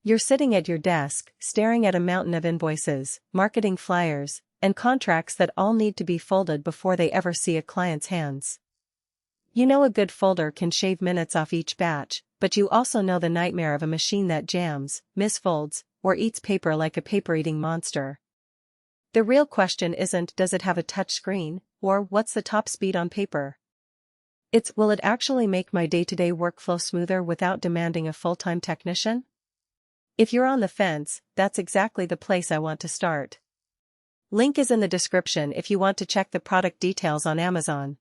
You're sitting at your desk, staring at a mountain of invoices, marketing flyers, and contracts that all need to be folded before they ever see a client's hands. You know a good folder can shave minutes off each batch, but you also know the nightmare of a machine that jams, misfolds, or eats paper like a paper-eating monster. The real question isn't does it have a touch screen, or what's the top speed on paper? It's will it actually make my day-to-day workflow smoother without demanding a full-time technician? If you're on the fence, that's exactly the place I want to start. Link is in the description if you want to check the product details on Amazon.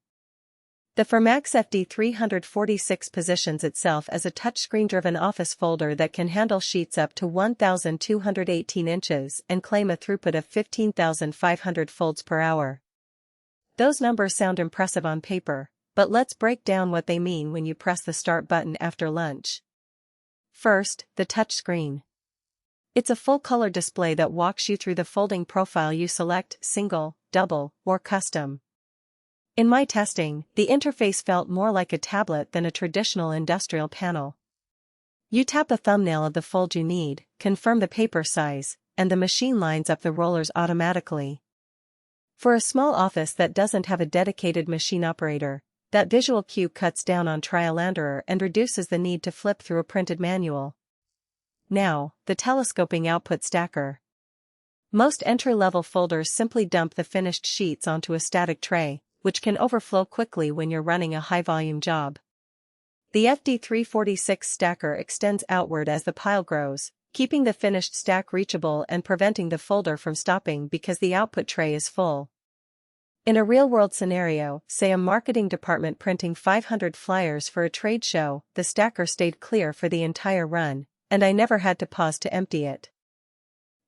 The Formax FD346 positions itself as a touchscreen-driven office folder that can handle sheets up to 1,218 inches and claim a throughput of 15,500 folds per hour. Those numbers sound impressive on paper, but let's break down what they mean when you press the start button after lunch. First, the touchscreen. It's a full-color display that walks you through the folding profile you select: single, double, or custom. In my testing, the interface felt more like a tablet than a traditional industrial panel. You tap the thumbnail of the fold you need, confirm the paper size, and the machine lines up the rollers automatically. For a small office that doesn't have a dedicated machine operator, that visual cue cuts down on trial and error and reduces the need to flip through a printed manual. Now, the telescoping output stacker. Most entry-level folders simply dump the finished sheets onto a static tray, which can overflow quickly when you're running a high-volume job. The FD346 stacker extends outward as the pile grows, keeping the finished stack reachable and preventing the folder from stopping because the output tray is full. In a real-world scenario, say a marketing department printing 500 flyers for a trade show, the stacker stayed clear for the entire run, and I never had to pause to empty it.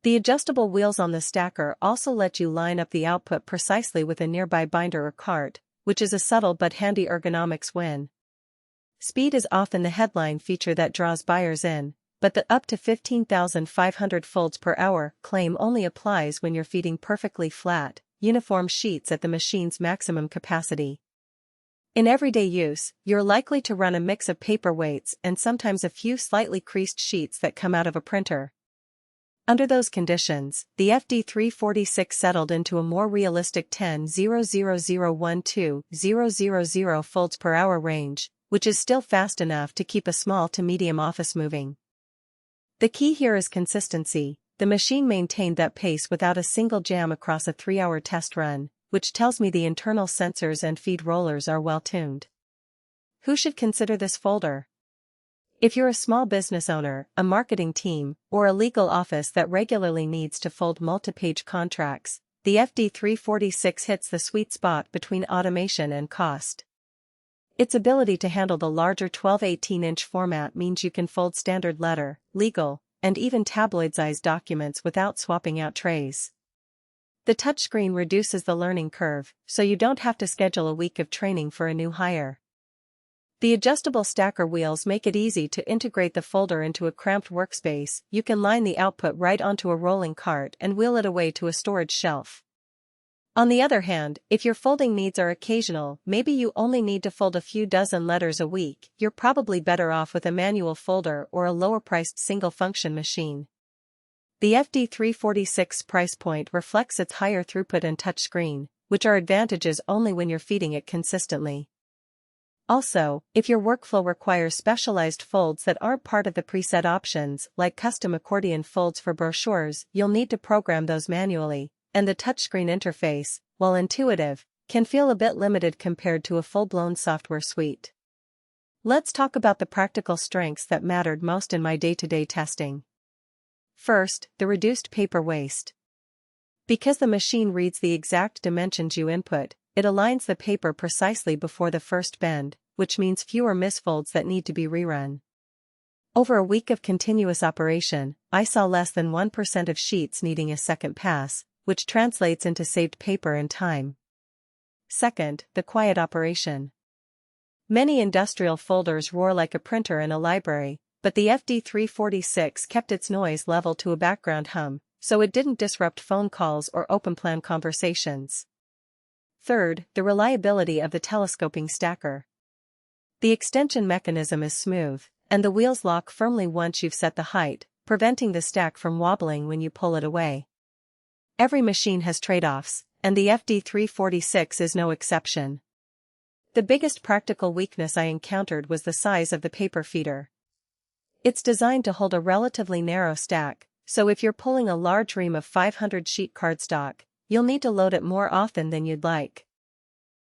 The adjustable wheels on the stacker also let you line up the output precisely with a nearby binder or cart, which is a subtle but handy ergonomics win. Speed is often the headline feature that draws buyers in, but the up to 15,500 folds per hour claim only applies when you're feeding perfectly flat, uniform sheets at the machine's maximum capacity. In everyday use, you're likely to run a mix of paperweights and sometimes a few slightly creased sheets that come out of a printer. Under those conditions, the FD346 settled into a more realistic 10,00012,000 folds per hour range, which is still fast enough to keep a small to medium office moving. The key here is consistency. The machine maintained that pace without a single jam across a 3-hour test run, which tells me the internal sensors and feed rollers are well tuned. Who should consider this folder? If you're a small business owner, a marketing team, or a legal office that regularly needs to fold multi-page contracts, the FD346 hits the sweet spot between automation and cost. Its ability to handle the larger 12-18-inch format means you can fold standard letter, legal, and even tabloid-sized documents without swapping out trays. The touchscreen reduces the learning curve, so you don't have to schedule a week of training for a new hire. The adjustable stacker wheels make it easy to integrate the folder into a cramped workspace. You can line the output right onto a rolling cart and wheel it away to a storage shelf. On the other hand, if your folding needs are occasional, maybe you only need to fold a few dozen letters a week, you're probably better off with a manual folder or a lower-priced single-function machine. The FD346 price point reflects its higher throughput and touchscreen, which are advantages only when you're feeding it consistently. Also, if your workflow requires specialized folds that aren't part of the preset options, like custom accordion folds for brochures, you'll need to program those manually, and the touchscreen interface, while intuitive, can feel a bit limited compared to a full-blown software suite. Let's talk about the practical strengths that mattered most in my day-to-day testing. First, the reduced paper waste. Because the machine reads the exact dimensions you input, it aligns the paper precisely before the first bend, which means fewer misfolds that need to be rerun. Over a week of continuous operation, I saw less than 1% of sheets needing a second pass, which translates into saved paper and time. Second, the quiet operation. Many industrial folders roar like a printer in a library, but the FD346 kept its noise level to a background hum, so it didn't disrupt phone calls or open-plan conversations. Third, the reliability of the telescoping stacker. The extension mechanism is smooth, and the wheels lock firmly once you've set the height, preventing the stack from wobbling when you pull it away. Every machine has trade-offs, and the FD346 is no exception. The biggest practical weakness I encountered was the size of the paper feeder. It's designed to hold a relatively narrow stack, so if you're pulling a large ream of 500 sheet cardstock, you'll need to load it more often than you'd like.